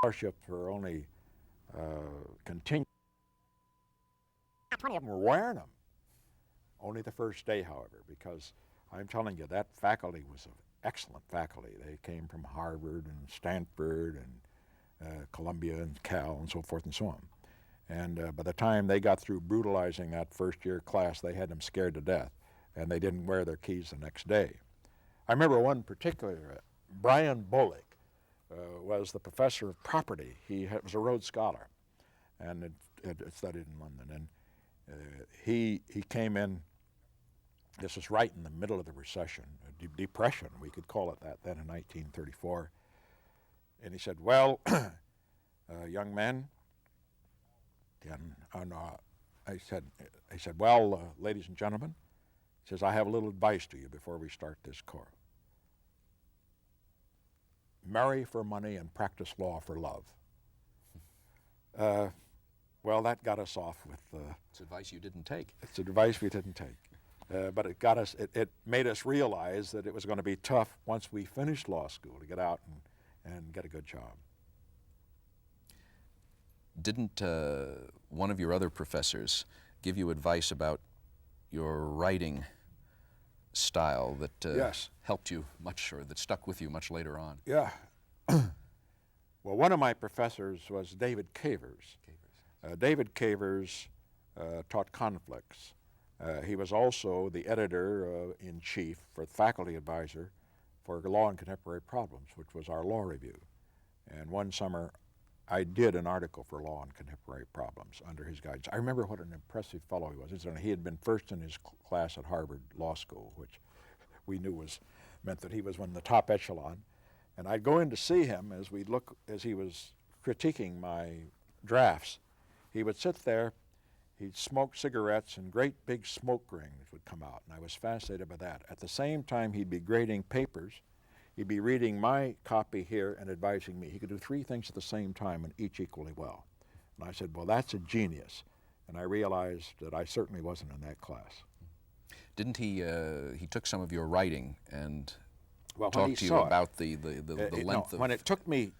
scholarships were only continuing. Plenty of them were wearing them. Only the first day, however, because I'm telling you, that faculty was an excellent faculty. They came from Harvard and Stanford and Columbia and Cal and so forth and so on. And by the time they got through brutalizing that first-year class, they had them scared to death, and they didn't wear their keys the next day. I remember one particular, Brian Bolick was the professor of property. He was a Rhodes Scholar and had studied in London. And he came in, this was right in the middle of the recession, depression, we could call it that then in 1934. And he said, well, young man, I said, well, ladies and gentlemen, he says, I have a little advice to you before we start this course. Marry for money and practice law for love. Well, that got us off with... it's advice you didn't take. It's advice we didn't take. But it got us, it made us realize that it was going to be tough once we finished law school to get out and get a good job. Didn't one of your other professors give you advice about your writing style that yes. helped you much, or that stuck with you much later on? Yeah. Well, one of my professors was David Cavers. David Cavers taught conflicts. He was also the editor-in-chief for the faculty advisor for Law and Contemporary Problems, which was our law review. And one summer, I did an article for Law and Contemporary Problems under his guidance. I remember what an impressive fellow he was. He had been first in his class at Harvard Law School, which we knew meant that he was one of the top echelon. And I'd go in to see him as he was critiquing my drafts. He would sit there, he'd smoke cigarettes, and great big smoke rings would come out, and I was fascinated by that. At the same time, he'd be grading papers. He'd be reading my copy here and advising me. He could do three things at the same time and each equally well. And I said, well, that's a genius. And I realized that I certainly wasn't in that class. Didn't he took some of your writing and talked to you about the length of... When it took me,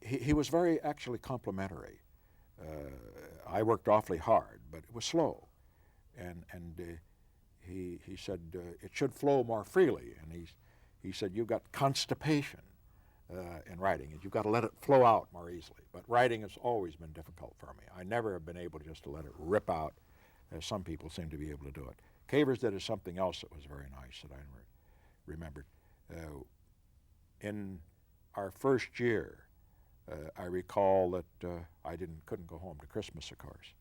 he was very actually complimentary. I worked awfully hard, but it was slow. And he said, it should flow more freely. And he said, you've got constipation in writing, and you've got to let it flow out more easily. But writing has always been difficult for me. I never have been able just to let it rip out, as some people seem to be able to do it. Cavers did something else that was very nice that I remembered. In our first year, I recall that I couldn't go home to Christmas, of course.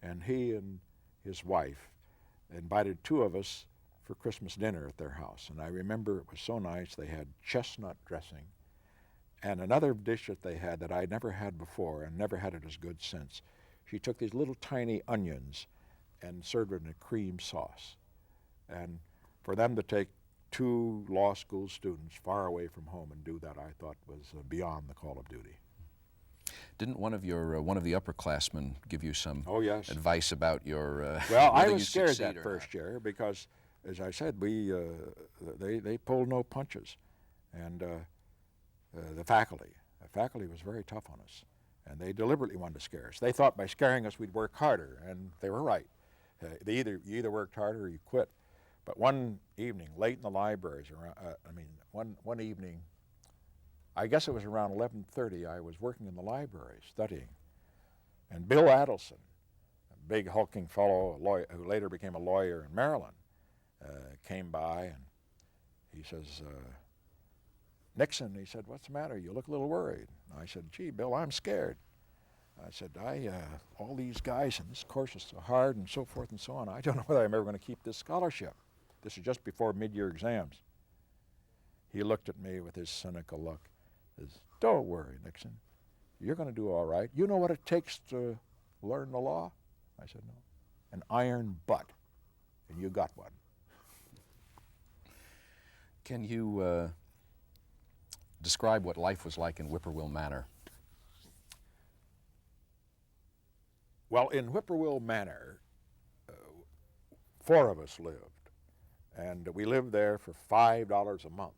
And he and his wife invited two of us for Christmas dinner at their house. And I remember it was so nice. They had chestnut dressing and another dish that they had that I'd never had before and never had it as good since. She took these little tiny onions and served it in a cream sauce. And for them to take two law school students far away from home and do that, I thought was beyond the call of duty. Didn't one of the upperclassmen give you some advice about your? Well, I was scared that first year because, as I said, they pulled no punches, and the faculty was very tough on us, and they deliberately wanted to scare us. They thought by scaring us we'd work harder, and they were right. You either worked harder or you quit. But one evening, late in the libraries, one evening, I guess it was around 11:30, I was working in the library studying. And Bill Adelson, a big hulking fellow, a lawyer, who later became a lawyer in Maryland, came by and he says, Nixon, he said, what's the matter? You look a little worried. I said, gee, Bill, I'm scared. I said, all these guys, and this course is so hard and so forth and so on. I don't know whether I'm ever going to keep this scholarship. This is just before mid-year exams. He looked at me with his cynical look. He says, don't worry, Nixon. You're going to do all right. You know what it takes to learn the law? I said, no. An iron butt. And you got one. Can you describe what life was like in Whippoorwill Manor? Well, in Whippoorwill Manor, 4 of us lived. And we lived there for $5 a month.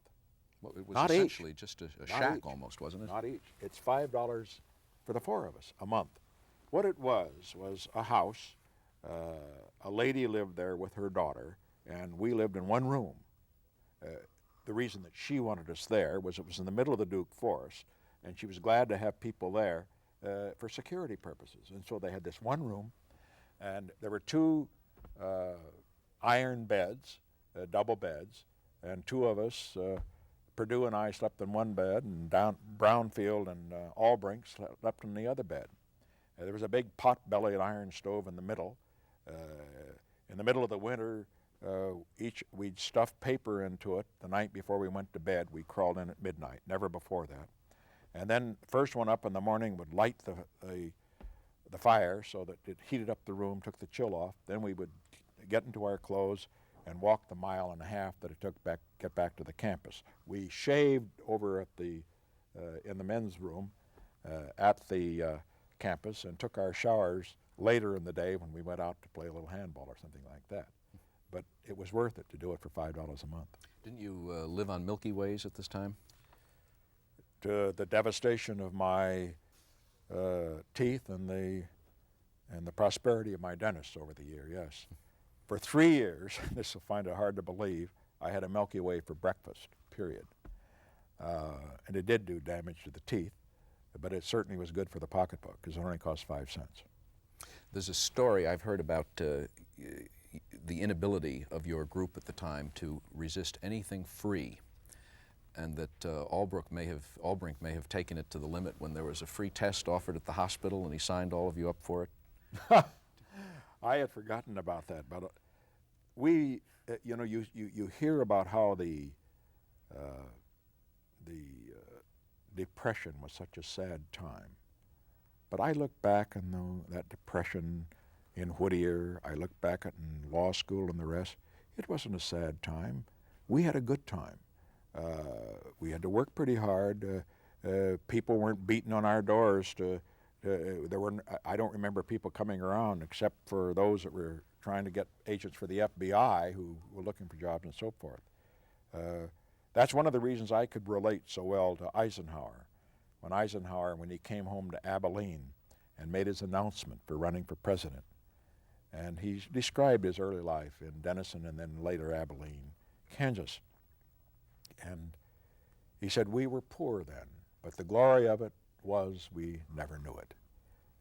Well, it was Not essentially each. just a Not shack each. almost, wasn't it? Not each. It's $5 for the 4 of us a month. What it was a house. A lady lived there with her daughter, and we lived in one room. The reason that she wanted us there was it was in the middle of the Duke Forest, and she was glad to have people there for security purposes. And so they had this one room, and there were 2 iron beds, double beds, and 2 of us, Purdue and I slept in one bed, and Brownfield and Albrink slept in the other bed. There was a big pot-bellied iron stove in the middle. In the middle of the winter, we'd stuff paper into it the night before we went to bed. We crawled in at midnight, never before that. And then the first one up in the morning would light the fire so that it heated up the room, took the chill off. Then we would get into our clothes and walk the 1.5 miles that it took get back to the campus. We shaved over at in the men's room at the campus and took our showers later in the day when we went out to play a little handball or something like that. But it was worth it to do it for $5 a month. Didn't you live on Milky Ways at this time? To the devastation of my teeth and the prosperity of my dentist over the year, yes. For 3 years, this will find it hard to believe, I had a Milky Way for breakfast, period. And it did do damage to the teeth, but it certainly was good for the pocketbook because it only cost 5 cents. There's a story I've heard about the inability of your group at the time to resist anything free, and that Albrink may have taken it to the limit when there was a free test offered at the hospital and he signed all of you up for it. I had forgotten about that, but you hear about how the Depression was such a sad time. But I look back on that Depression in Whittier, I look back at in law school and the rest, it wasn't a sad time. We had a good time. We had to work pretty hard. People weren't beating on our doors I don't remember people coming around except for those that were trying to get agents for the FBI who were looking for jobs and so forth. That's one of the reasons I could relate so well to Eisenhower. When he came home to Abilene and made his announcement for running for president. And he described his early life in Denison and then later Abilene, Kansas. And he said, we were poor then, but the glory of it was we never knew it.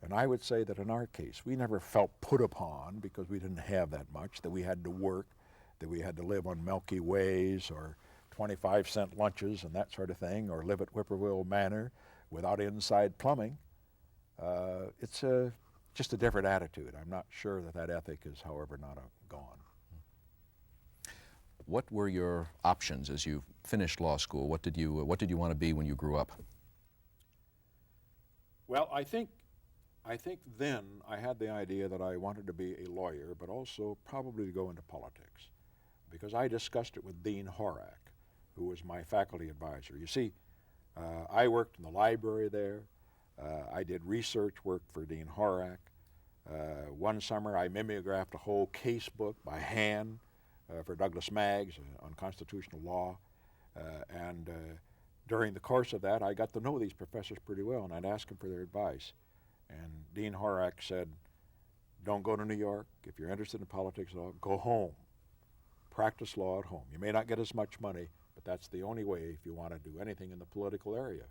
And I would say that in our case, we never felt put upon because we didn't have that much, that we had to work, that we had to live on Milky Ways or 25-cent lunches and that sort of thing, or live at Whippoorwill Manor without inside plumbing. It's just a different attitude. I'm not sure that ethic is, however, not gone. What were your options as you finished law school? What did you want to be when you grew up? Well, I think then I had the idea that I wanted to be a lawyer, but also probably to go into politics, because I discussed it with Dean Horak, who was my faculty advisor. You see, I worked in the library there. I did research work for Dean Horak. One summer I mimeographed a whole case book by hand for Douglas Maggs on constitutional law. And during the course of that, I got to know these professors pretty well, and I'd ask them for their advice. And Dean Horak said, don't go to New York. If you're interested in politics at all, go home. Practice law at home. You may not get as much money, but that's the only way if you want to do anything in the political area.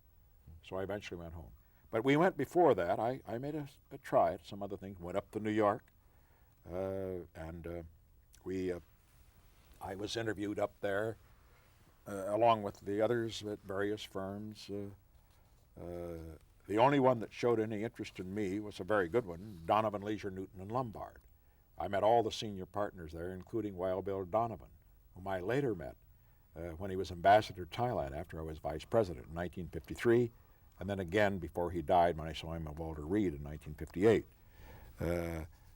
So I eventually went home. But we went before that. I made a try at some other things, went up to New York, and I was interviewed up there along with the others at various firms. The only one that showed any interest in me was a very good one, Donovan, Leisure, Newton, and Lombard. I met all the senior partners there, including Wild Bill Donovan, whom I later met when he was ambassador to Thailand after I was vice president in 1953, and then again before he died when I saw him at Walter Reed in 1958.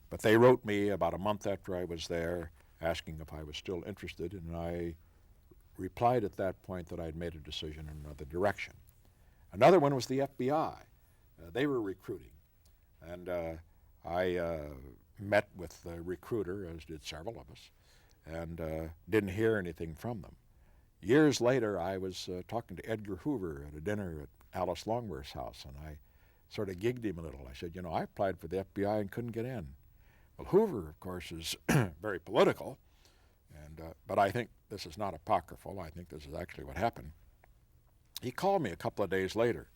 But they wrote me about a month after I was there asking if I was still interested, and I replied at that point that I'd made a decision in another direction. Another one was the FBI. They were recruiting, and I met with the recruiter, as did several of us, and didn't hear anything from them. Years later, I was talking to Edgar Hoover at a dinner at Alice Longworth's house, and I sort of gigged him a little. I said, you know, I applied for the FBI and couldn't get in. Well, Hoover, of course, is very political, and but I think this is not apocryphal. I think this is actually what happened. He called me a couple of days later.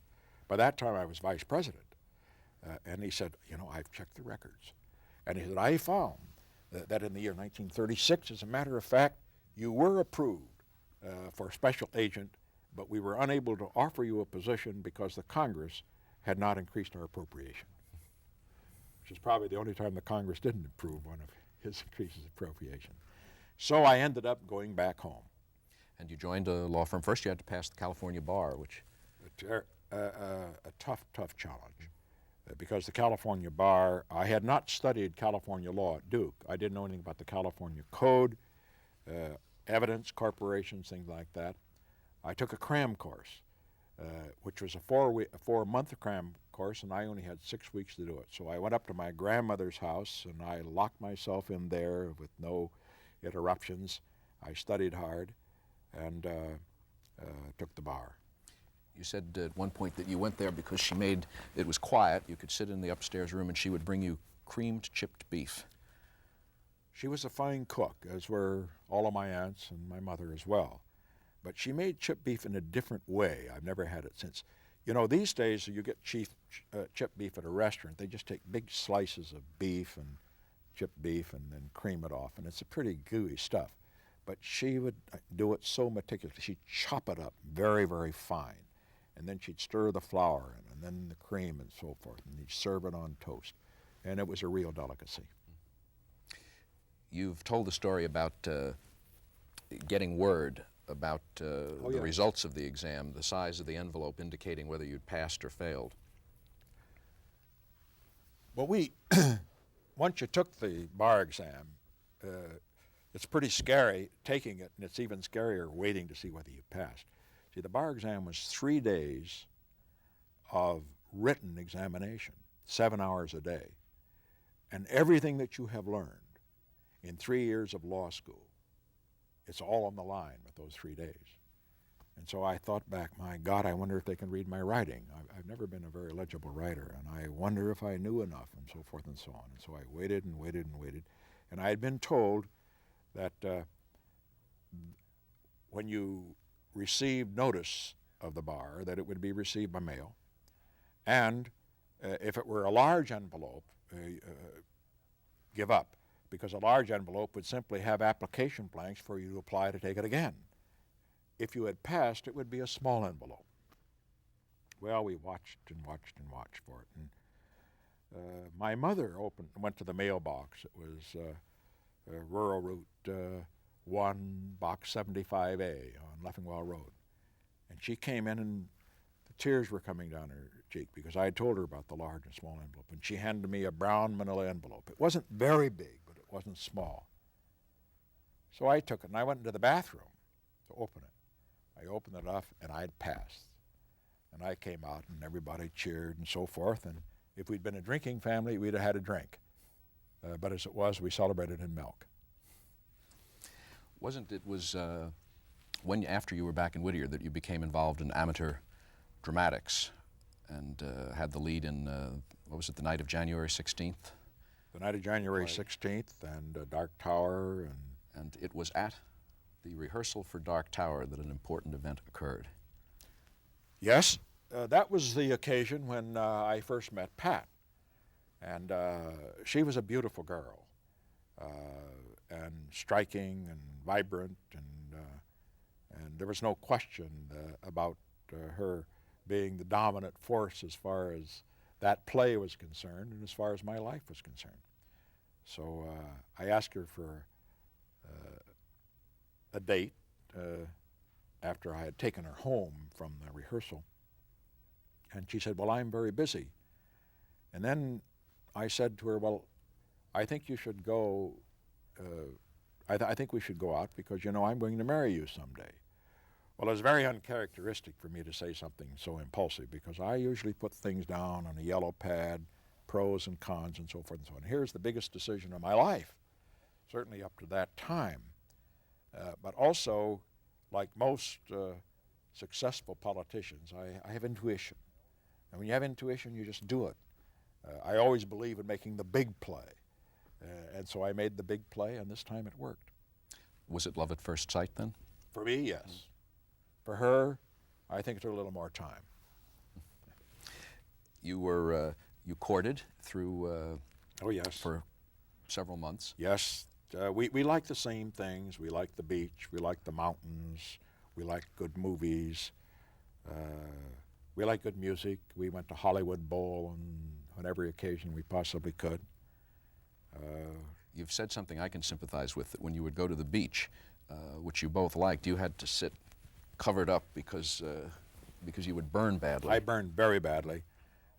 By that time, I was vice president, and he said, you know, I've checked the records. And he said, I found that in the year 1936, as a matter of fact, you were approved for special agent, but we were unable to offer you a position because the Congress had not increased our appropriation, which is probably the only time the Congress didn't approve one of his increases of appropriation. So I ended up going back home. And you joined a law firm. First you had to pass the California bar, which... A tough challenge. Because the California bar, I had not studied California law at Duke. I didn't know anything about the California Code, evidence, corporations, things like that. I took a cram course, which was a four-month cram course, and I only had 6 weeks to do it. So I went up to my grandmother's house, and I locked myself in there with no interruptions. I studied hard and took the bar. You said at one point that you went there because she made, it was quiet, you could sit in the upstairs room and she would bring you creamed chipped beef. She was a fine cook, as were all of my aunts and my mother as well. But she made chipped beef in a different way. I've never had it since. You know, these days you get chipped beef at a restaurant. They just take big slices of beef and chipped beef and then cream it off, and it's a pretty gooey stuff. But she would do it so meticulously. She'd chop it up very, very fine. And then she'd stir the flour in, and then the cream and so forth, and you'd serve it on toast. And it was a real delicacy. You've told the story about getting word about the results of the exam, the size of the envelope indicating whether you'd passed or failed. Well, once you took the bar exam, it's pretty scary taking it, and it's even scarier waiting to see whether you passed. See, the bar exam was 3 days of written examination, 7 hours a day. And everything that you have learned in 3 years of law school, it's all on the line with those 3 days. And so I thought back, my God, I wonder if they can read my writing. I've never been a very legible writer, and I wonder if I knew enough, and so forth and so on. And so I waited and waited and waited. And I had been told that when you received notice of the bar, that it would be received by mail, and if it were a large envelope, give up, because a large envelope would simply have application blanks for you to apply to take it again. If you had passed, it would be a small envelope. Well, we watched and watched and watched for it, and my mother went to the mailbox. It was Rural Route 1, Box 75A on Leffingwell Road. And she came in and the tears were coming down her cheek because I had told her about the large and small envelope. And she handed me a brown manila envelope. It wasn't very big, but it wasn't small. So I took it and I went into the bathroom to open it. I opened it up and I'd passed. And I came out and everybody cheered and so forth. And if we'd been a drinking family, we'd have had a drink. But as it was, we celebrated in milk. When after you were back in Whittier that you became involved in amateur dramatics and had the lead in, what was it, the night of January 16th? The night of January 16th and Dark Tower. And it was at the rehearsal for Dark Tower that an important event occurred. Yes, that was the occasion when I first met Pat. And she was a beautiful girl, and striking and vibrant, and there was no question about her being the dominant force as far as that play was concerned and as far as my life was concerned. So I asked her for a date after I had taken her home from the rehearsal, and she said, well, I'm very busy. And then I said to her, well, I think you should go, I think we should go out because, you know, I'm going to marry you someday. Well, it was very uncharacteristic for me to say something so impulsive because I usually put things down on a yellow pad, pros and cons and so forth and so on. Here's the biggest decision of my life, certainly up to that time. But also, like most successful politicians, I have intuition. And when you have intuition, you just do it. I always believe in making the big play. And so I made the big play, and this time it worked. Was it love at first sight then? For me, yes. For her, I think it took a little more time. You courted through oh, yes. For several months. Yes. We like the same things. We like the beach. We like the mountains. We like good movies. We like good music. We went to Hollywood Bowl on every occasion we possibly could. You've said something I can sympathize with, that when you would go to the beach, which you both liked, you had to sit covered up because you would burn badly. I burned very badly.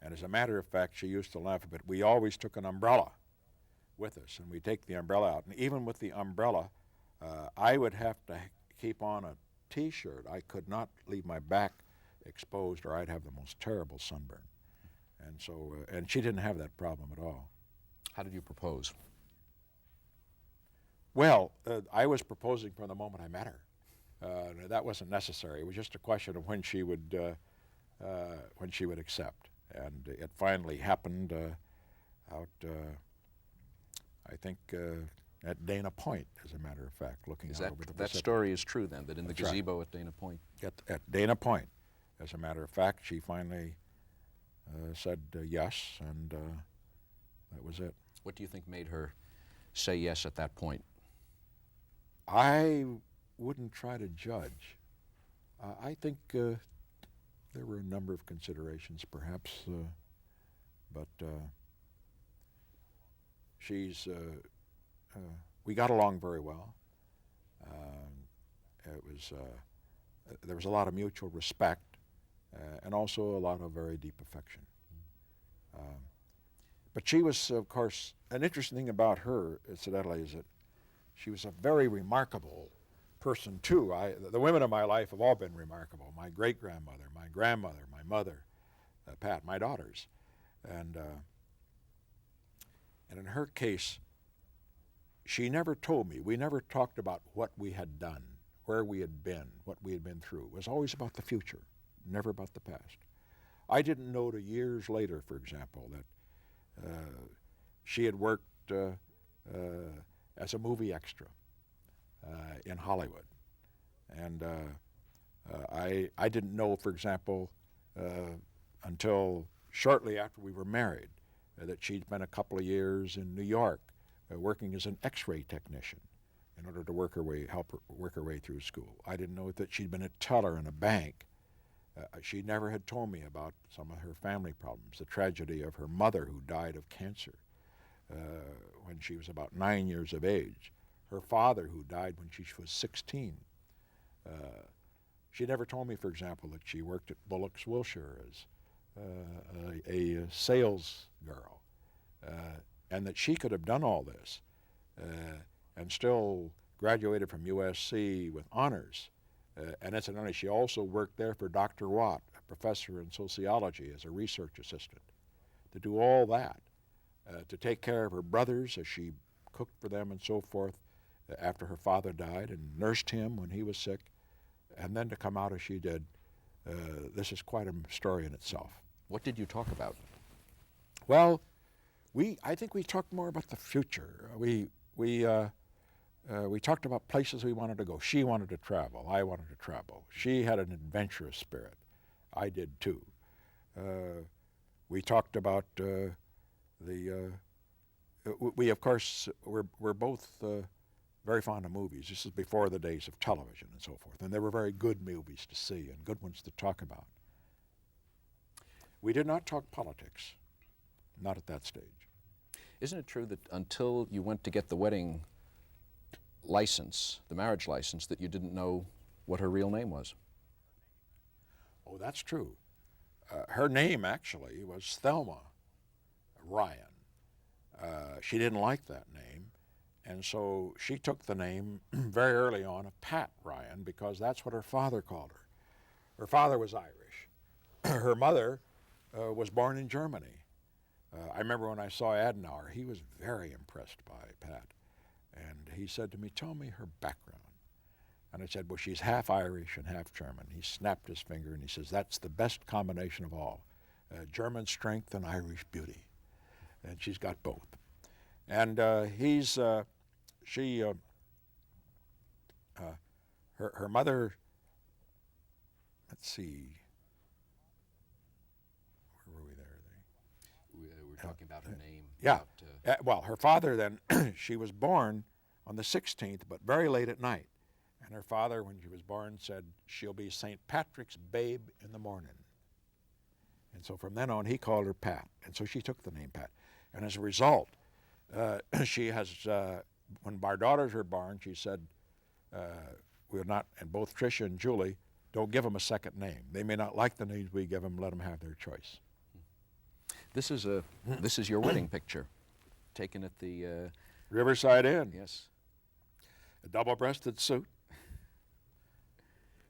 And as a matter of fact, she used to laugh a bit. We always took an umbrella with us, and we'd take the umbrella out. And even with the umbrella, I would have to keep on a T-shirt. I could not leave my back exposed, or I'd have the most terrible sunburn. And so, and she didn't have that problem at all. How did you propose? Well, I was proposing from the moment I met her. That wasn't necessary. It was just a question of when she would accept. And it finally happened out, I think, at Dana Point, as a matter of fact, looking out over the Pacific. That story is true then, that in the That's gazebo right. At Dana Point? At Dana Point, as a matter of fact, she finally said yes, and that was it. What do you think made her say yes at that point? I wouldn't try to judge. I think there were a number of considerations, perhaps, but we got along very well. There was a lot of mutual respect, and also a lot of very deep affection. But she was, of course, an interesting thing about her, incidentally, is that she was a very remarkable person, too. The women of my life have all been remarkable. My great-grandmother, my grandmother, my mother, Pat, my daughters. And in her case, she never told me. We never talked about what we had done, where we had been, what we had been through. It was always about the future, never about the past. I didn't know till years later, for example, that she had worked as a movie extra in Hollywood. And I didn't know, for example, until shortly after we were married, that she'd spent a couple of years in New York working as an X-ray technician in order to work her way through school. I didn't know that she'd been a teller in a bank. She never had told me about some of her family problems, the tragedy of her mother who died of cancer when she was about 9 years of age, her father who died when she was 16. She never told me, for example, that she worked at Bullock's Wilshire as a sales girl, and that she could have done all this and still graduated from USC with honors. And incidentally, she also worked there for Dr. Watt, a professor in sociology, as a research assistant. To do all that, to take care of her brothers as she cooked for them and so forth after her father died and nursed him when he was sick, and then to come out as she did, this is quite a story in itself. What did you talk about? Well, I think we talked more about the future. We talked about places we wanted to go. She wanted to travel. I wanted to travel. She had an adventurous spirit. I did too. We talked about we of course were both very fond of movies. This is before the days of television and so forth. And there were very good movies to see and good ones to talk about. We did not talk politics, not at that stage. Isn't it true that until you went to get the wedding license, the marriage license, that you didn't know what her real name was? Oh, that's true. Her name actually was Thelma Ryan. She didn't like that name, and so she took the name very early on of Pat Ryan because that's what her father called her. Her father was Irish. Her mother was born in Germany. I remember when I saw Adenauer, he was very impressed by Pat. And he said to me, "Tell me her background." And I said, well, she's half Irish and half German. He snapped his finger and he says, that's the best combination of all, German strength and Irish beauty. And she's got both. And her mother, let's see, where were we there? We were talking about her name. Yeah. Well, her father then, she was born on the 16th, but very late at night. And her father, when she was born, said, she'll be St. Patrick's babe in the morning. And so from then on, he called her Pat. And so she took the name Pat. And as a result, she has, when our daughters were born, she said, we're not, and both Tricia and Julie, don't give them a second name. They may not like the names we give them, let them have their choice. This is your wedding picture, taken at the Riverside Inn. Yes. A double-breasted suit.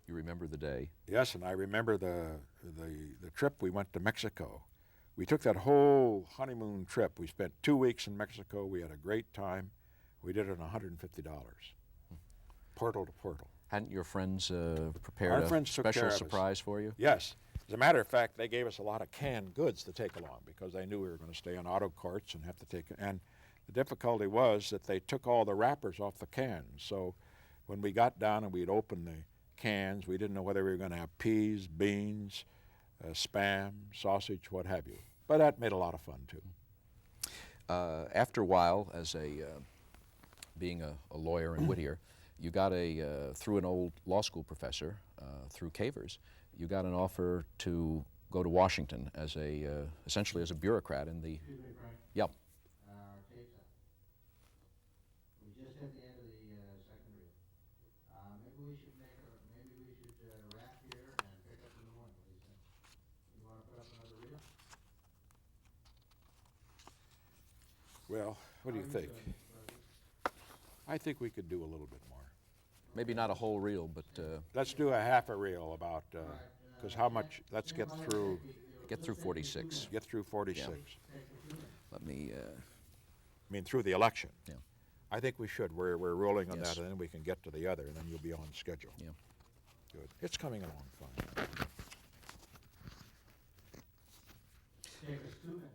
You remember the day? Yes, and I remember the trip we went to Mexico. We took that whole honeymoon trip. We spent 2 weeks in Mexico. We had a great time. We did it on $150, portal to portal. Hadn't your friends prepared a special surprise for you? Yes. As a matter of fact, they gave us a lot of canned goods to take along because they knew we were going to stay on auto carts and have to take. And the difficulty was that they took all the wrappers off the cans. So when we got down and we'd open the cans, we didn't know whether we were going to have peas, beans, Spam, sausage, what have you. But that made a lot of fun too. After a while, as being a lawyer in Whittier, you got through an old law school professor, through Cavers, you got an offer to go to Washington as essentially as a bureaucrat in the. Excuse me, Frank. Yep. Tape's up. We just hit the end of the second reel. Maybe we should wrap here and pick up in the morning. What do you think? You want to put up another reel? Well, what do you think? I think we could do a little bit more. Maybe not a whole reel, but Let's do a half a reel about, because how much, let's get through. get through 46. Get through 46. Yeah. Let me. I mean, through the election. Yeah. I think we should. We're rolling on Yes. that, and then we can get to the other, and then you'll be on schedule. Yeah. Good. It's coming along fine. Take us 2 minutes.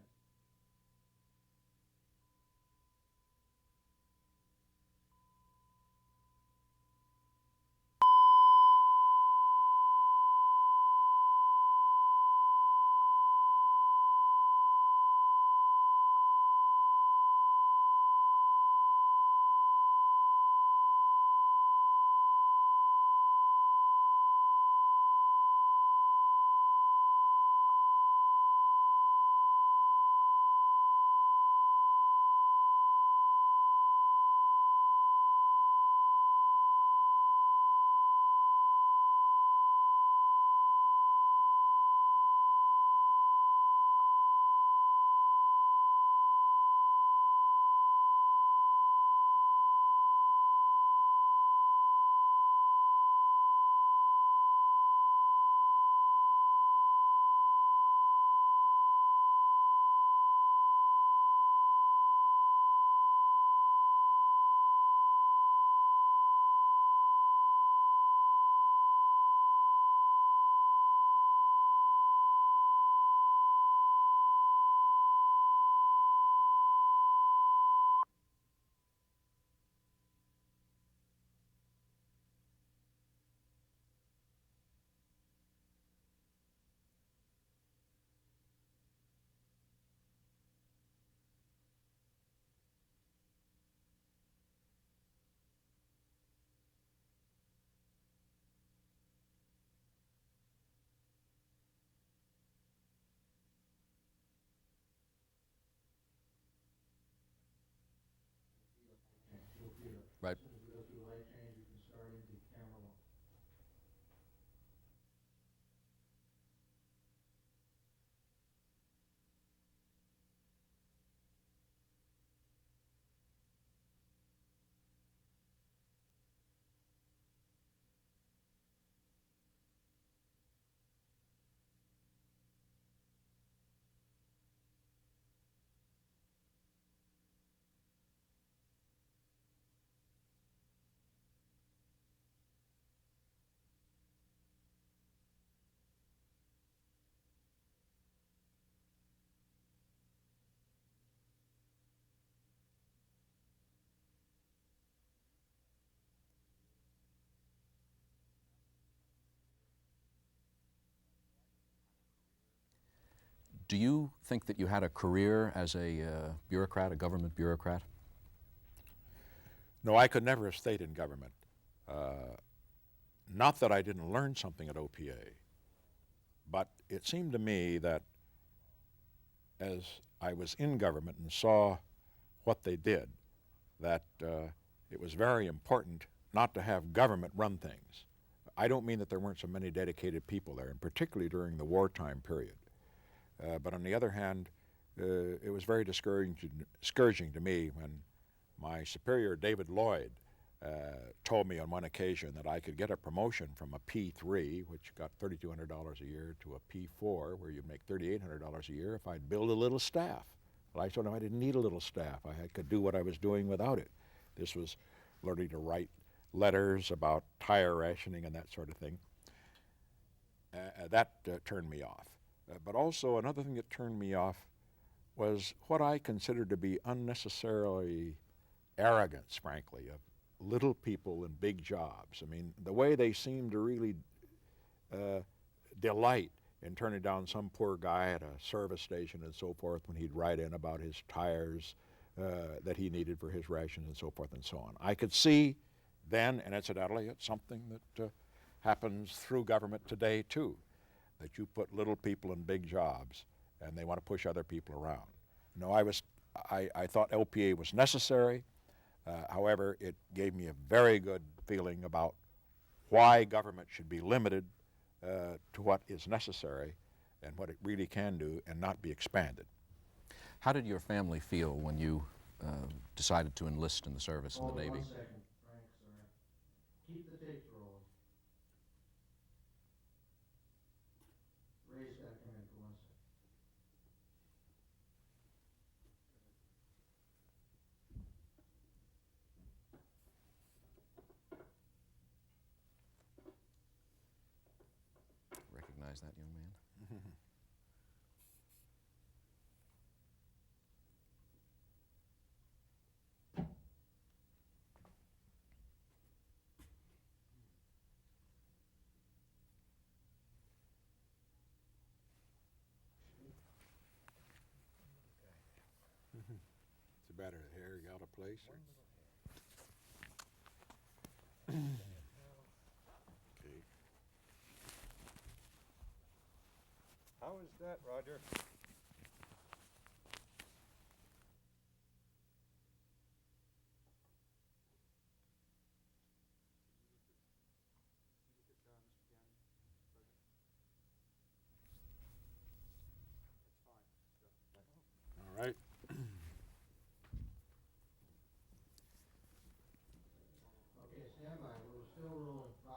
Do you think that you had a career as a bureaucrat, a government bureaucrat? No, I could never have stayed in government. Not that I didn't learn something at OPA, but it seemed to me that as I was in government and saw what they did, that it was very important not to have government run things. I don't mean that there weren't so many dedicated people there, and particularly during the wartime period. But on the other hand, it was very discouraging to me when my superior, David Lloyd, told me on one occasion that I could get a promotion from a P3, which got $3,200 a year, to a P4, where you'd make $3,800 a year if I'd build a little staff. Well, I told him I didn't need a little staff. I could do what I was doing without it. This was learning to write letters about tire rationing and that sort of thing. That turned me off. But also another thing that turned me off was what I considered to be unnecessarily arrogance, frankly, of little people in big jobs. I mean, the way they seemed to really delight in turning down some poor guy at a service station and so forth when he'd write in about his tires that he needed for his rations and so forth and so on. I could see then, and incidentally, it's something that happens through government today too, that you put little people in big jobs and they want to push other people around. No, I thought LPA was necessary. However, it gave me a very good feeling about why government should be limited to what is necessary and what it really can do and not be expanded. How did your family feel when you decided to enlist in the service in the Navy? 1 second, Frank, sorry. Keep the tapes rolling. Ray's got to come in for 1 second. Recognize that young man? It's better hair out of place. Okay. How is that, Roger? All right. Okay, stand by. We're still rolling 5.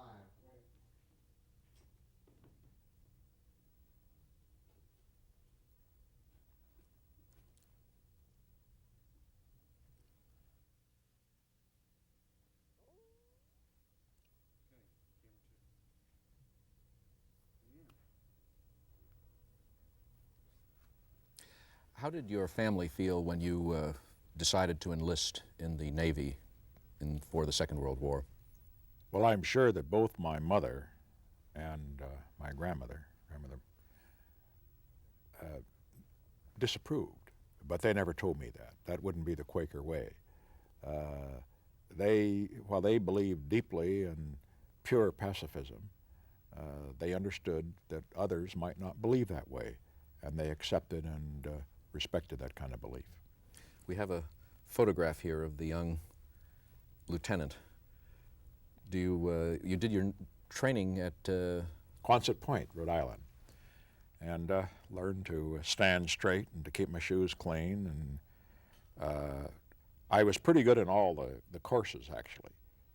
How did your family feel when you decided to enlist in the Navy for the Second World War? Well, I'm sure that both my mother and my grandmother disapproved, but they never told me that. That wouldn't be the Quaker way. While they believed deeply in pure pacifism, they understood that others might not believe that way, and they accepted and respected that kind of belief. We have a photograph here of the young lieutenant. You did your training at Quonset Point, Rhode Island, and learned to stand straight and to keep my shoes clean. And I was pretty good in all the courses, actually.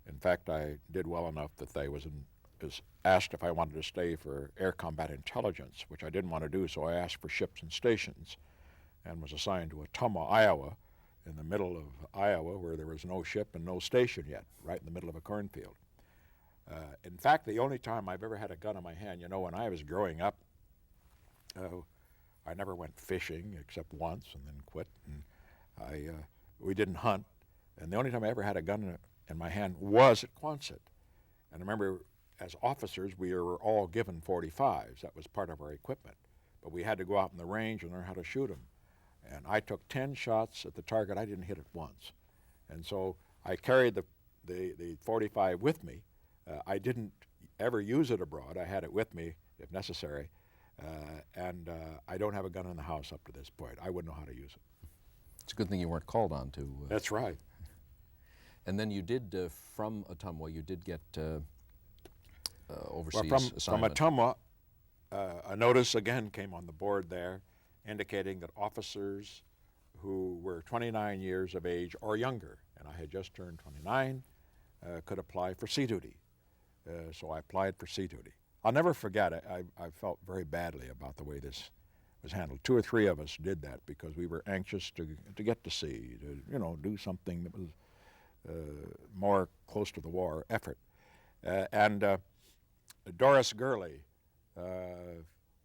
In fact, I did well enough that they was asked if I wanted to stay for air combat intelligence, which I didn't want to do, so I asked for ships and stations and was assigned to Ottumwa, Iowa, in the middle of Iowa, where there was no ship and no station yet, right in the middle of a cornfield. In fact, the only time I've ever had a gun in my hand, you know, when I was growing up, I never went fishing except once and then quit. And we didn't hunt, and the only time I ever had a gun in my hand was at Quonset. And I remember, as officers, we were all given .45s. That was part of our equipment. but we had to go out in the range and learn how to shoot them. And I took 10 shots at the target. I didn't hit it once. And so I carried the 45 with me. I didn't ever use it abroad. I had it with me if necessary. And I don't have a gun in the house up to this point. I wouldn't know how to use it. It's a good thing you weren't called on to. That's right. And then you did, from Ottumwa, you did get overseas Well, from assignment. Ottumwa, a notice again came on the board there indicating that officers who were 29 years of age or younger, and I had just turned 29, could apply for sea duty. So I applied for sea duty. I'll never forget it. I felt very badly about the way this was handled. 2 or 3 of us did that because we were anxious to get to sea, to do something that was more close to the war effort. And Doris Gurley,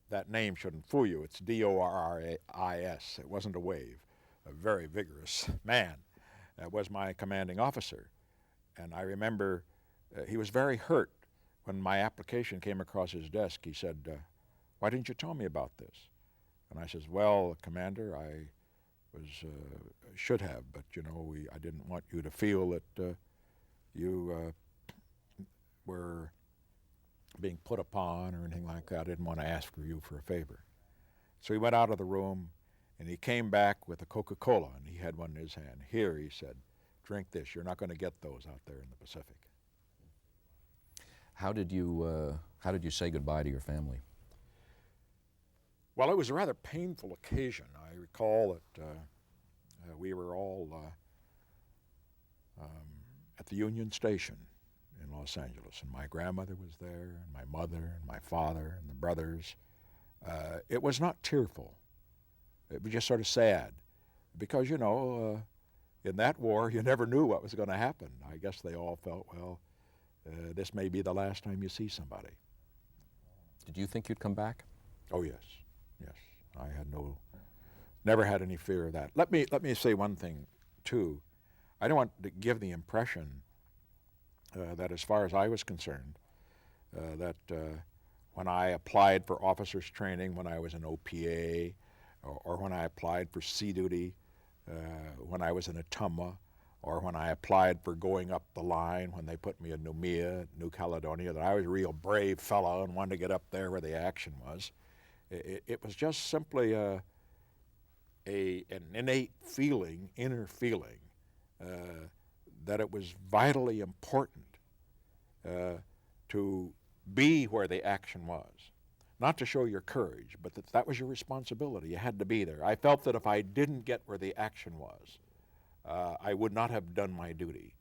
that name shouldn't fool you. It's D-O-R-R-A-I-S. It wasn't a wave. A very vigorous man was my commanding officer. And I remember he was very hurt when my application came across his desk. He said, "Why didn't you tell me about this?" And I says, "Well, Commander, I should have, but I didn't want you to feel that you were being put upon or anything like that. I didn't want to ask you for a favor." So he went out of the room, and he came back with a Coca-Cola, and he had one in his hand. "Here," he said, "drink this. You're not going to get those out there in the Pacific." How did you say goodbye to your family? Well, it was a rather painful occasion. I recall that we were all at the Union Station in Los Angeles, and my grandmother was there, and my mother, and my father, and the brothers. It was not tearful. It was just sort of sad, because, in that war, you never knew what was going to happen. I guess they all felt, well, this may be the last time you see somebody. Did you think you'd come back? Oh, yes, yes. I had never had any fear of that. Let me say one thing, too. I don't want to give the impression that as far as I was concerned, that when I applied for officers training when I was in OPA, or when I applied for sea duty when I was in Ottumwa, or when I applied for going up the line when they put me in Noumea, New Caledonia, that I was a real brave fellow and wanted to get up there where the action was. It was just simply an innate feeling, inner feeling, that it was vitally important to be where the action was. Not to show your courage, but that was your responsibility. You had to be there. I felt that if I didn't get where the action was, I would not have done my duty.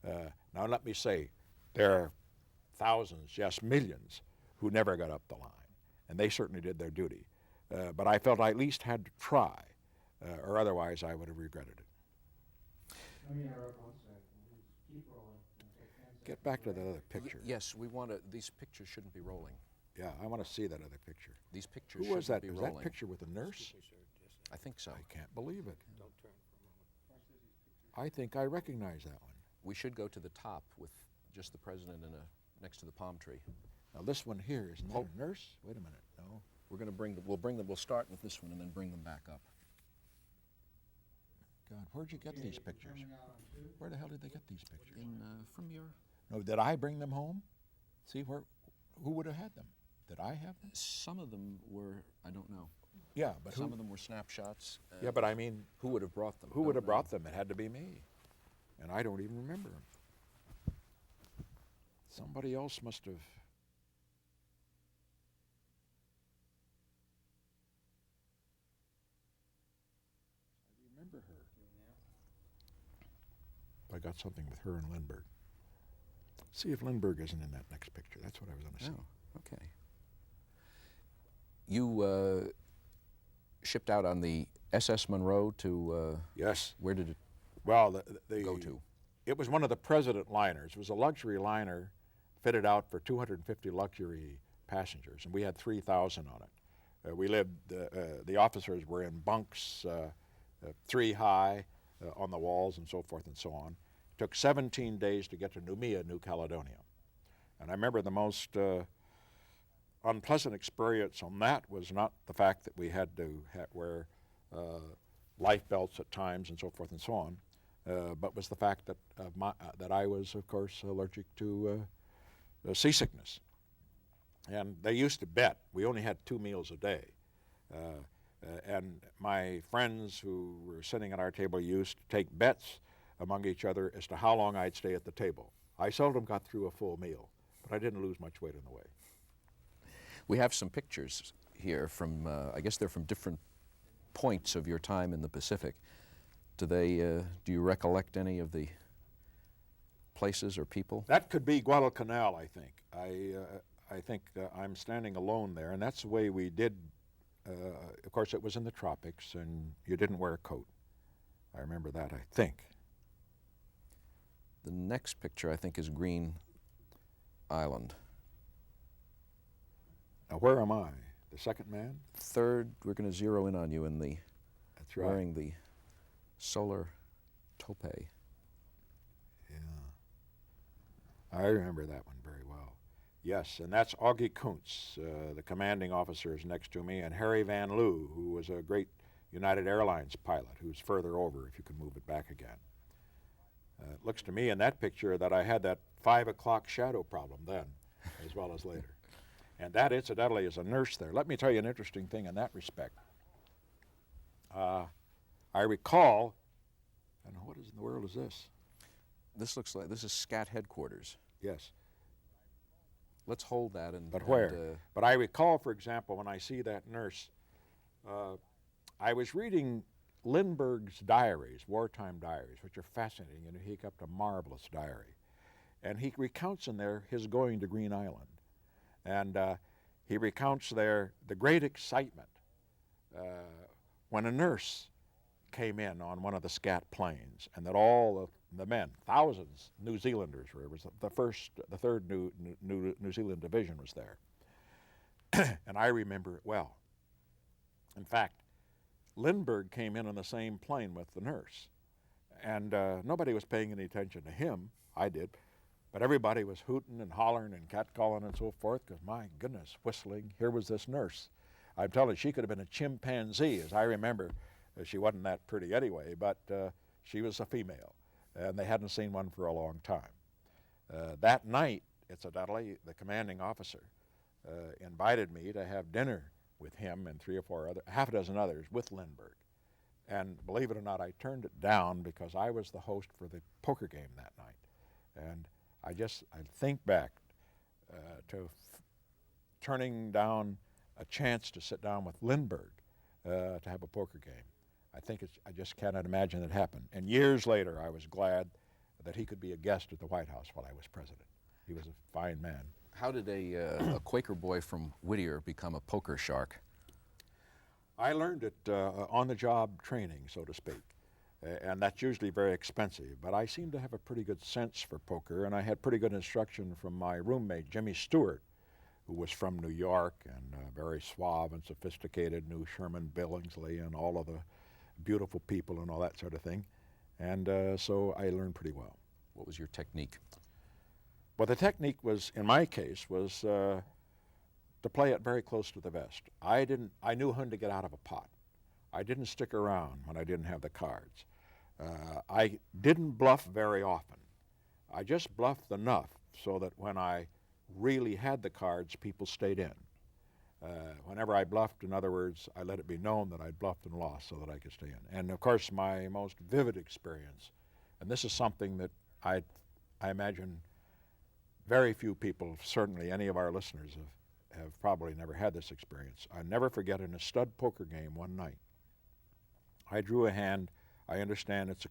Now let me say, there are thousands, yes, millions, who never got up the line, and they certainly did their duty. But I felt I at least had to try, or otherwise I would have regretted it. Let me interrupt one second. Keep rolling. Get back to that other picture. Yes, we want to. These pictures shouldn't be rolling. Yeah, I want to see that other picture. These pictures Who was shouldn't that? be Was rolling. that picture with the nurse? I think so. I can't believe it. I think I recognize that one. We should go to the top with just the president and next to the palm tree. Now this one here, isn't that a nurse? Wait a minute, no. We're going to we'll start with this one and then bring them back up. God, where'd you get these pictures? Where the hell did they get these pictures? From your... No, did I bring them home? See, who would have had them? Did I have them? Some of them were, I don't know. Yeah, but Some of them were snapshots. Yeah, but I mean, who would have brought them? Who would have brought them? It had to be me. And I don't even remember them. Somebody else must have. I remember her. I got something with her and Lindbergh. See if Lindbergh isn't in that next picture. That's what I was going to say. Oh, okay. You shipped out on the SS Monroe to... Yes. Where did it go to? It was one of the President liners. It was a luxury liner fitted out for 250 luxury passengers, and we had 3,000 on it. We lived, the officers were in bunks, 3 high on the walls and so forth and so on. It took 17 days to get to Noumea, New Caledonia. And I remember the most unpleasant experience on that was not the fact that we had to wear life belts at times and so forth and so on, but was the fact that that I was, of course, allergic to seasickness. And they used to bet. We only had 2 meals a day. And my friends who were sitting at our table used to take bets among each other as to how long I'd stay at the table. I seldom got through a full meal, but I didn't lose much weight on the way. We have some pictures here from, I guess they're from different points of your time in the Pacific. Do you recollect any of the places or people? That could be Guadalcanal, I think. I think I'm standing alone there, and that's the way we did. Of course, it was in the tropics, and you didn't wear a coat. I remember that, I think. The next picture, I think, is Green Island. Now, where am I? The second man? Third, we're going to zero in on you in the That's right. wearing the solar tope. Yeah. I remember that one very well. Yes, and that's Augie Kuntz, the commanding officer is next to me, and Harry Van Loo, who was a great United Airlines pilot, who's further over, if you can move it back again. It looks to me in that picture that I had that 5 o'clock shadow problem then, as well as later. And that, incidentally, is a nurse there. Let me tell you an interesting thing in that respect. I recall, and what in the world is this? This looks like, this is SCAT headquarters. Yes. Let's hold that and... But where? But I recall, for example, when I see that nurse, I was reading Lindbergh's diaries, wartime diaries, which are fascinating, and he kept a marvelous diary. And he recounts in there his going to Green Island. And he recounts there the great excitement when a nurse came in on one of the SCAT planes, and that all the men, thousands, New Zealanders were. It was the third New Zealand division was there. And I remember it well. In fact, Lindbergh came in on the same plane with the nurse. And nobody was paying any attention to him. I did. But everybody was hooting and hollering and catcalling and so forth, because my goodness, whistling, here was this nurse. I'm telling you, she could have been a chimpanzee, as I remember. She wasn't that pretty anyway, but she was a female, and they hadn't seen one for a long time. That night, incidentally, the commanding officer invited me to have dinner with him and half a dozen others with Lindbergh. And believe it or not, I turned it down because I was the host for the poker game that night. And I think back to turning down a chance to sit down with Lindbergh to have a poker game. I just cannot imagine it happened. And years later, I was glad that he could be a guest at the White House while I was president. He was a fine man. How did a Quaker boy from Whittier become a poker shark? I learned it on-the-job training, so to speak. And that's usually very expensive, but I seem to have a pretty good sense for poker, and I had pretty good instruction from my roommate, Jimmy Stewart, who was from New York and very suave and sophisticated, knew Sherman Billingsley and all of the beautiful people and all that sort of thing. And so I learned pretty well. What was your technique? Well, the technique was, in my case, was to play it very close to the vest. I knew when to get out of a pot. I didn't stick around when I didn't have the cards. I didn't bluff very often. I just bluffed enough so that when I really had the cards, people stayed in. Whenever I bluffed, in other words, I let it be known that I'd bluffed and lost so that I could stay in. And of course, my most vivid experience, and this is something that I imagine very few people, certainly any of our listeners, have probably never had this experience. I never forget in a stud poker game one night. I drew a hand. I understand it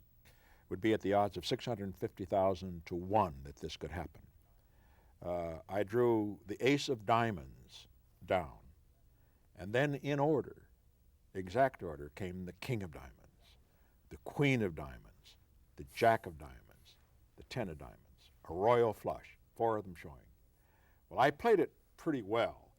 would be at the odds of 650,000 to 1 that this could happen. I drew the ace of diamonds down, and then in order, exact order, came the king of diamonds, the queen of diamonds, the jack of diamonds, the 10 of diamonds, a royal flush, 4 of them showing. Well, I played it pretty well.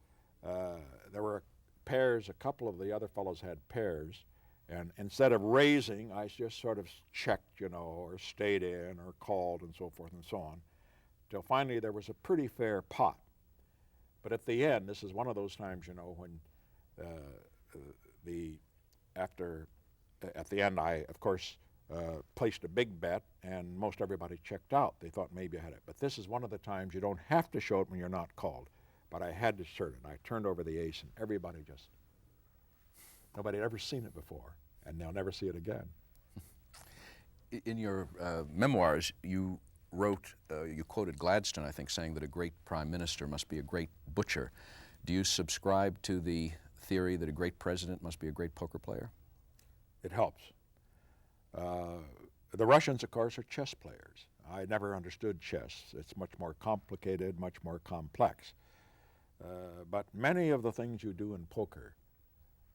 There were pairs, a couple of the other fellows had pairs, and instead of raising, I just sort of checked, or stayed in or called and so forth and so on, till finally there was a pretty fair pot. But at the end, this is one of those times, you know, when at the end, I, of course, placed a big bet, and most everybody checked out. They thought maybe I had it. But this is one of the times you don't have to show it when you're not called. But I had to show it. I turned over the ace, and everybody just, nobody had ever seen it before, and they'll never see it again. In your memoirs, you wrote, you quoted Gladstone, I think, saying that a great prime minister must be a great butcher. Do you subscribe to the theory that a great president must be a great poker player? It helps. The Russians, of course, are chess players. I never understood chess. It's much more complicated, much more complex. But many of the things you do in poker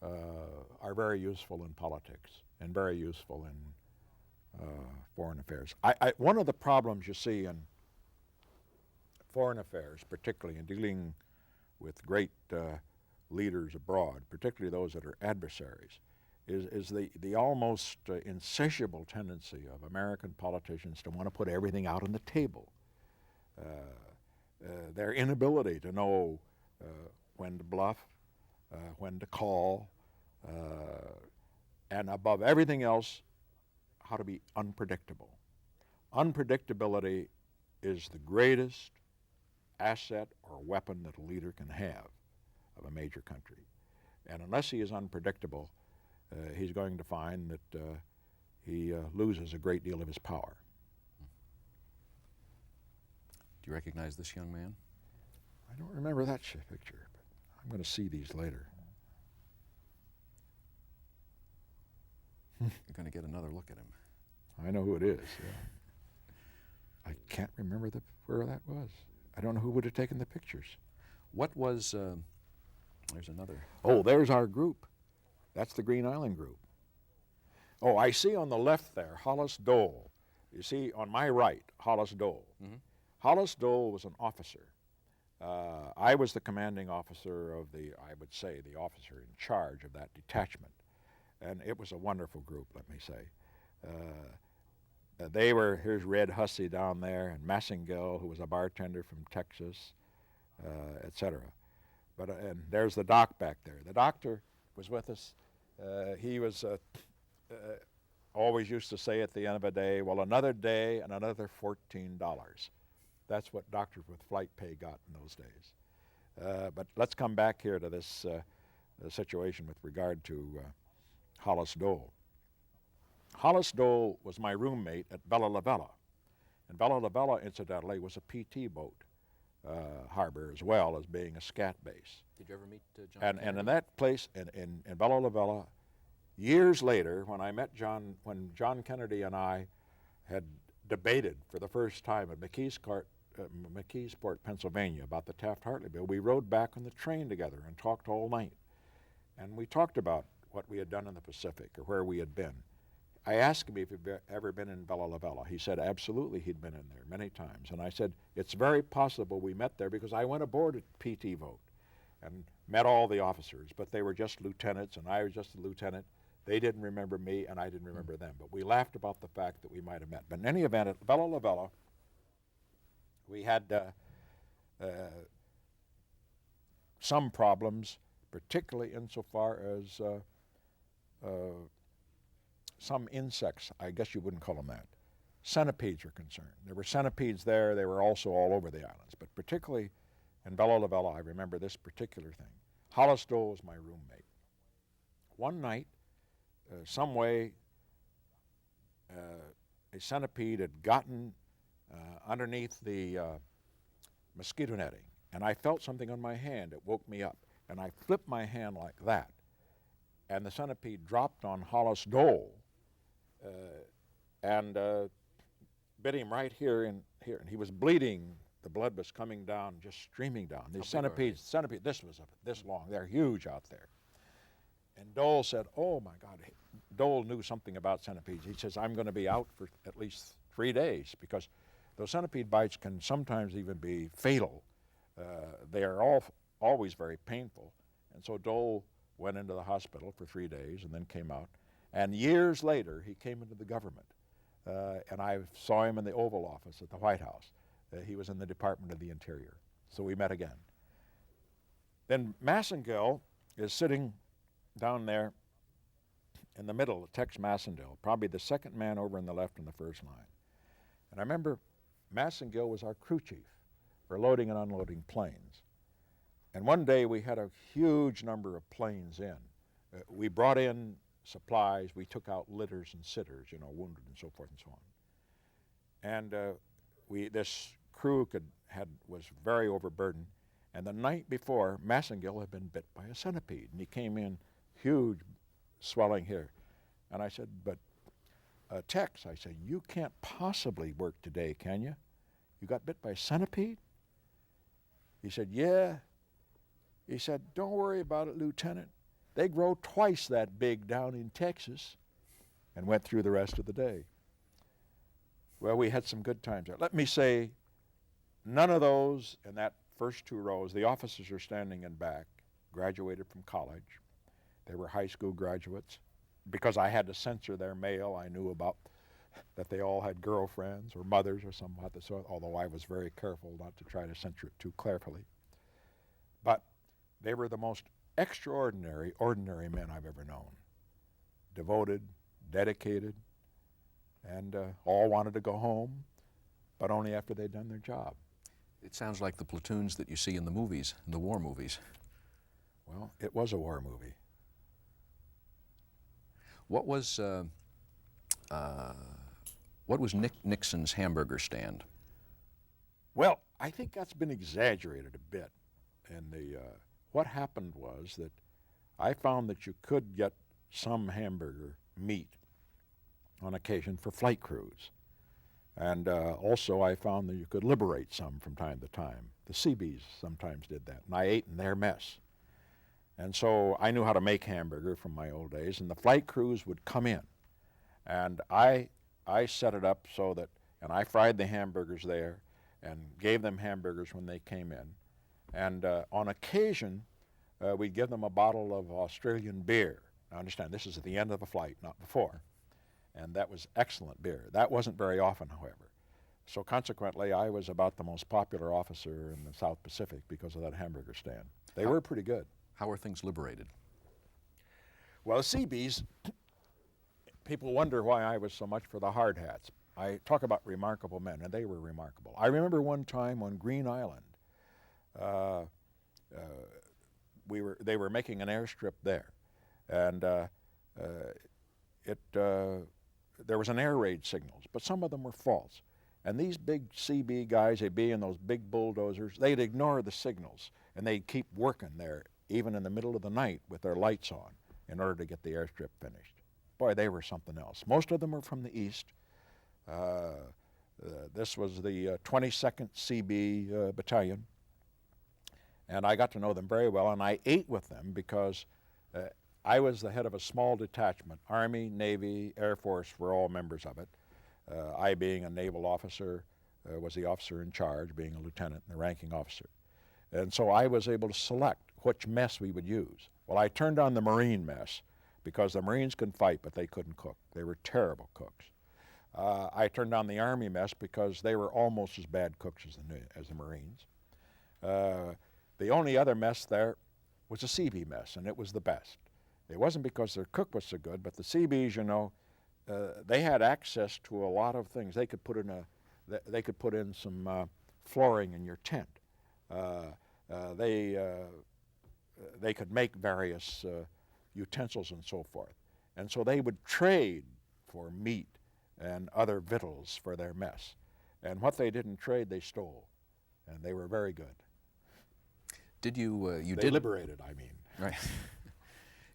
are very useful in politics and very useful in foreign affairs. One of the problems you see in foreign affairs, particularly in dealing with great leaders abroad, particularly those that are adversaries, is the almost insatiable tendency of American politicians to want to put everything out on the table. Their inability to know when to bluff, when to call, and above everything else, how to be unpredictable. Unpredictability is the greatest asset or weapon that a leader can have of a major country. And unless he is unpredictable, he's going to find that he loses a great deal of his power. Do you recognize this young man? I don't remember that picture, but I'm going to see these later. You're going to get another look at him. I know who it is. Yeah. I can't remember where that was. I don't know who would have taken the pictures. What was, there's another. Oh, there's our group. That's the Green Island group. Oh, I see on the left there, Hollis Dole. You see on my right, Hollis Dole. Mm-hmm. Hollis Dole was an officer. I was the commanding officer of I would say, the officer in charge of that detachment. And it was a wonderful group, let me say. Here's Red Hussey down there, and Massingale, who was a bartender from Texas, etc. And there's the doc back there. The doctor was with us. He was always used to say at the end of a day, well, another day and another $14. That's what doctors with flight pay got in those days. But let's come back here to this situation with regard to Hollis Dole. Hollis Dole was my roommate at Bella La Vella. And Bella La Vella, incidentally, was a PT boat harbor as well as being a scat base. Did you ever meet John Kennedy? And in that place, in Bella La Vella, years later, when I met when John Kennedy and I had debated for the first time at McKeesport, Pennsylvania, about the Taft-Hartley bill, we rode back on the train together and talked all night. And we talked about what we had done in the Pacific or where we had been. I asked him if he'd ever been in Bella La Vella. He said absolutely he'd been in there many times. And I said, it's very possible we met there because I went aboard a PT boat and met all the officers, but they were just lieutenants and I was just a lieutenant. They didn't remember me and I didn't remember them, but we laughed about the fact that we might have met. But in any event, at Bella La Vella, we had some problems, particularly insofar as some insects, I guess you wouldn't call them that. Centipedes are concerned. There were centipedes there. They were also all over the islands, but particularly in Bella La Vella, I remember this particular thing. Hollis Dole was my roommate. One night, some way, a centipede had gotten underneath the mosquito netting, and I felt something on my hand. It woke me up, and I flipped my hand like that, and the centipede dropped on Hollis Dole and bit him right here and here, and he was bleeding. The blood was coming down, just streaming down. These centipedes, this was this long. They're huge out there. And Dole said, oh my God. Dole knew something about centipedes. He says, I'm going to be out for at least 3 days because those centipede bites can sometimes even be fatal. They are always very painful. And so Dole went into the hospital for 3 days and then came out. And years later, he came into the government. And I saw him in the Oval Office at the White House. He was in the Department of the Interior. So we met again. Then Massengill is sitting down there in the middle of Tex Massengill, probably the second man over in the left in the first line. And I remember Massengill was our crew chief for loading and unloading planes. And one day we had a huge number of planes in. We brought in supplies, we took out litters and sitters, you know, wounded and so forth and so on. And this crew was very overburdened. And the night before, Massengill had been bit by a centipede, and he came in huge swelling here. And I said, but Tex, I said, you can't possibly work today, can you? You got bit by a centipede? He said, yeah. He said, don't worry about it, Lieutenant. They grow twice that big down in Texas, and went through the rest of the day. Well, we had some good times there. Let me say, none of those in that first two rows, the officers are standing in back, graduated from college. They were high school graduates. Because I had to censor their mail, I knew about that they all had girlfriends or mothers or something like that, although I was very careful not to try to censor it too carefully. But they were the most extraordinary, ordinary men I've ever known. Devoted, dedicated, and all wanted to go home, but only after they'd done their job. It sounds like the platoons that you see in the movies, in the war movies. Well, it was a war movie. What was Nixon's hamburger stand? Well, I think that's been exaggerated a bit. And what happened was that I found that you could get some hamburger meat on occasion for flight crews. And also I found that you could liberate some from time to time. The Seabees sometimes did that, and I ate in their mess. And so I knew how to make hamburger from my old days, and the flight crews would come in. And I set it up so that, and I fried the hamburgers there and gave them hamburgers when they came in. And on occasion, we'd give them a bottle of Australian beer. Now understand, this is at the end of a flight, not before. And that was excellent beer. That wasn't very often, however. So consequently, I was about the most popular officer in the South Pacific because of that hamburger stand. They were pretty good. How are things liberated? Well, the Seabees, people wonder why I was so much for the hard hats. I talk about remarkable men, and they were remarkable. I remember one time on Green Island, they were making an airstrip there, and there was an air raid signals, but some of them were false. And these big CB guys, they'd be in those big bulldozers, they'd ignore the signals, and they'd keep working there, even in the middle of the night with their lights on, in order to get the airstrip finished. Boy, they were something else. Most of them were from the East. This was the 22nd CB Battalion, and I got to know them very well, and I ate with them because I was the head of a small detachment. Army, Navy, Air Force were all members of it. I, being a naval officer, was the officer in charge, being a lieutenant and the ranking officer. And so I was able to select which mess we would use. Well, I turned on the Marine mess because the Marines could fight, but they couldn't cook. They were terrible cooks. I turned on the Army mess because they were almost as bad cooks as the Marines. The only other mess there was a CB mess, and it was the best. It wasn't because their cook was so good, but the CBs, you know, they had access to a lot of things. They could put in some flooring in your tent. They could make various utensils and so forth. And so they would trade for meat and other victuals for their mess. And what they didn't trade, they stole. And they were very good. Did you, They liberated, I mean. Right.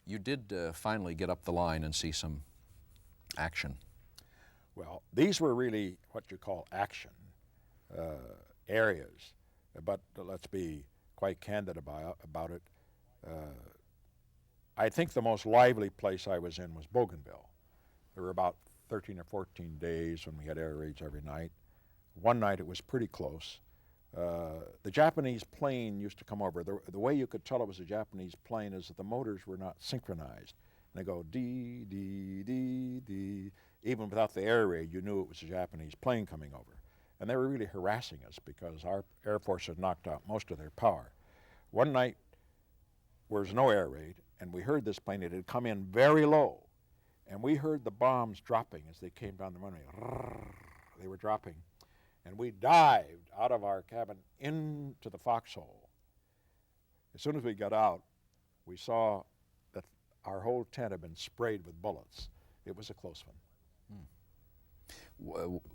You did finally get up the line and see some action. Well, these were really what you call action areas. But let's be quite candid about it. I think the most lively place I was in was Bougainville. There were about 13 or 14 days when we had air raids every night. One night it was pretty close. The Japanese plane used to come over. The way you could tell it was a Japanese plane is that the motors were not synchronized. And they go dee, dee, dee, dee. Even without the air raid, you knew it was a Japanese plane coming over. And they were really harassing us because our Air Force had knocked out most of their power. One night, was no air raid, and we heard this plane. It had come in very low, and we heard the bombs dropping as they came down the runway. They were dropping, and we dived out of our cabin into the foxhole. As soon as we got out, we saw that our whole tent had been sprayed with bullets. It was a close one.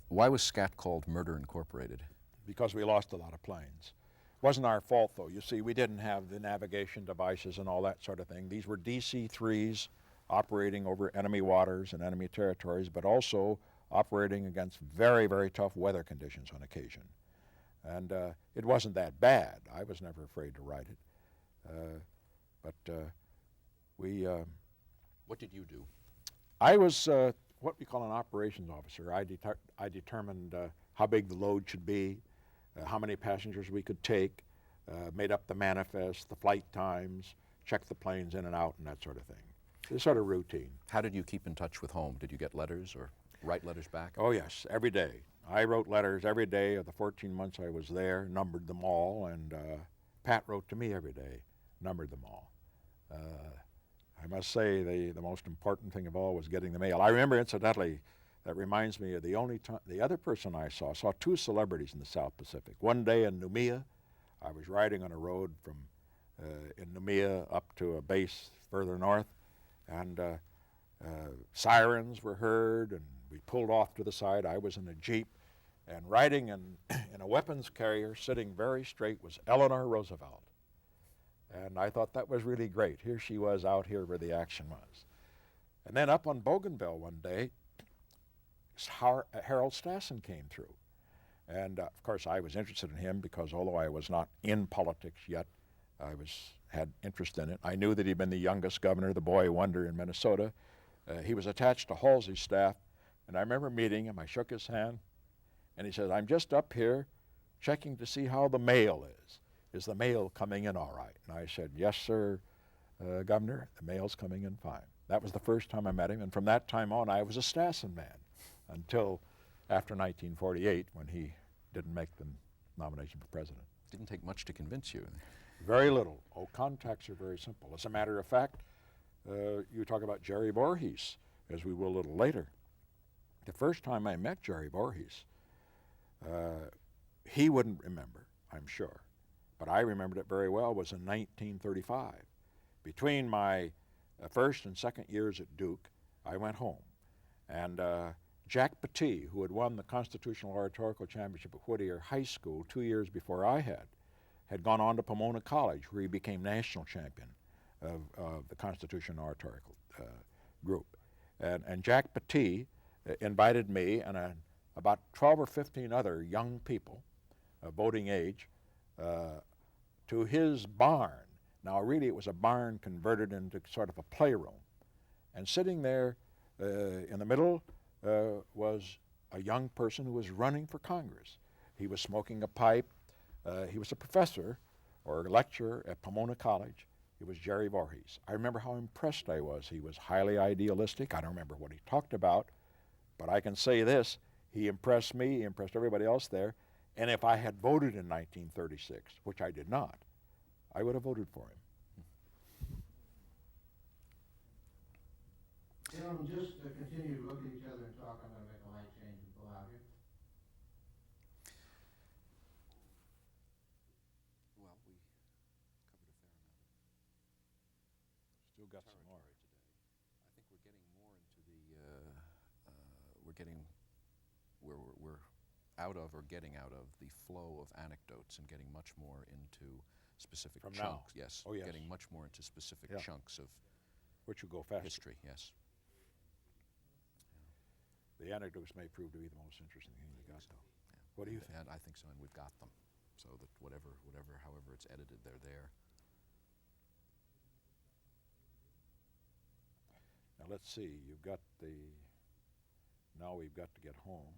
Why was SCAT called Murder Incorporated? Because we lost a lot of planes. Wasn't our fault, though. You see, we didn't have the navigation devices and all that sort of thing. These were DC-3s operating over enemy waters and enemy territories, but also operating against very, very tough weather conditions on occasion. And it wasn't that bad. I was never afraid to ride it. What did you do? I was what we call an operations officer. I determined how big the load should be, how many passengers we could take, made up the manifest, the flight times, checked the planes in and out, and that sort of thing. It's sort of routine. How did you keep in touch with home? Did you get letters or write letters back? Oh, yes, every day. I wrote letters every day of the 14 months I was there, numbered them all, and Pat wrote to me every day, numbered them all. I must say the most important thing of all was getting the mail. I remember, incidentally, that reminds me of the other person I saw two celebrities in the South Pacific. One day in Noumea, I was riding on a road from in Noumea up to a base further north, and sirens were heard, and we pulled off to the side. I was in a Jeep, and riding in a weapons carrier, sitting very straight, was Eleanor Roosevelt. And I thought that was really great. Here she was out here where the action was. And then up on Bougainville one day, Harold Stassen came through. And of course I was interested in him because although I was not in politics yet, I had interest in it. I knew that he'd been the youngest governor, the boy wonder in Minnesota. He was attached to Halsey's staff, and I remember meeting him. I shook his hand, and he said, "I'm just up here checking to see how the mail is. Is the mail coming in all right?" And I said, "Yes, sir, Governor, the mail's coming in fine." That was the first time I met him, and from that time on, I was a Stassen man until after 1948, when he didn't make the nomination for president. Didn't take much to convince you. Very little. Oh, contacts are very simple. As a matter of fact, you talk about Jerry Voorhees, as we will a little later. The first time I met Jerry Voorhees, he wouldn't remember, I'm sure, but I remembered it very well, was in 1935. Between my first and second years at Duke, I went home, and Jack Petit, who had won the Constitutional Oratorical Championship at Whittier High School 2 years before I had gone on to Pomona College, where he became national champion of the Constitutional Oratorical group. And Jack Petit invited me and about 12 or 15 other young people of voting age to his barn. Now, really, it was a barn converted into sort of a playroom. And sitting there in the middle was a young person who was running for Congress. He was smoking a pipe. He was a professor or a lecturer at Pomona College. It was Jerry Voorhees. I remember how impressed I was. He was highly idealistic. I don't remember what he talked about, but I can say this: he impressed me, he impressed everybody else there, and if I had voted in 1936, which I did not, I would have voted for him. Gentlemen, just to continue to look at each other and talk, I'm going to make a light change and pull out here. Well, we covered a fair amount. Still got some more. Today. I think we're getting more into the, we're out of or getting out of the flow of anecdotes and getting much more into specific From chunks. now? Yes. Oh, yes. Getting much more into specific Yeah. chunks of Which will go faster. history, yes. The anecdotes may prove to be the most interesting thing you got, though. Yeah. What do you think? And I think so, and we've got them. So that however it's edited, they're there. Now let's see, now we've got to get home.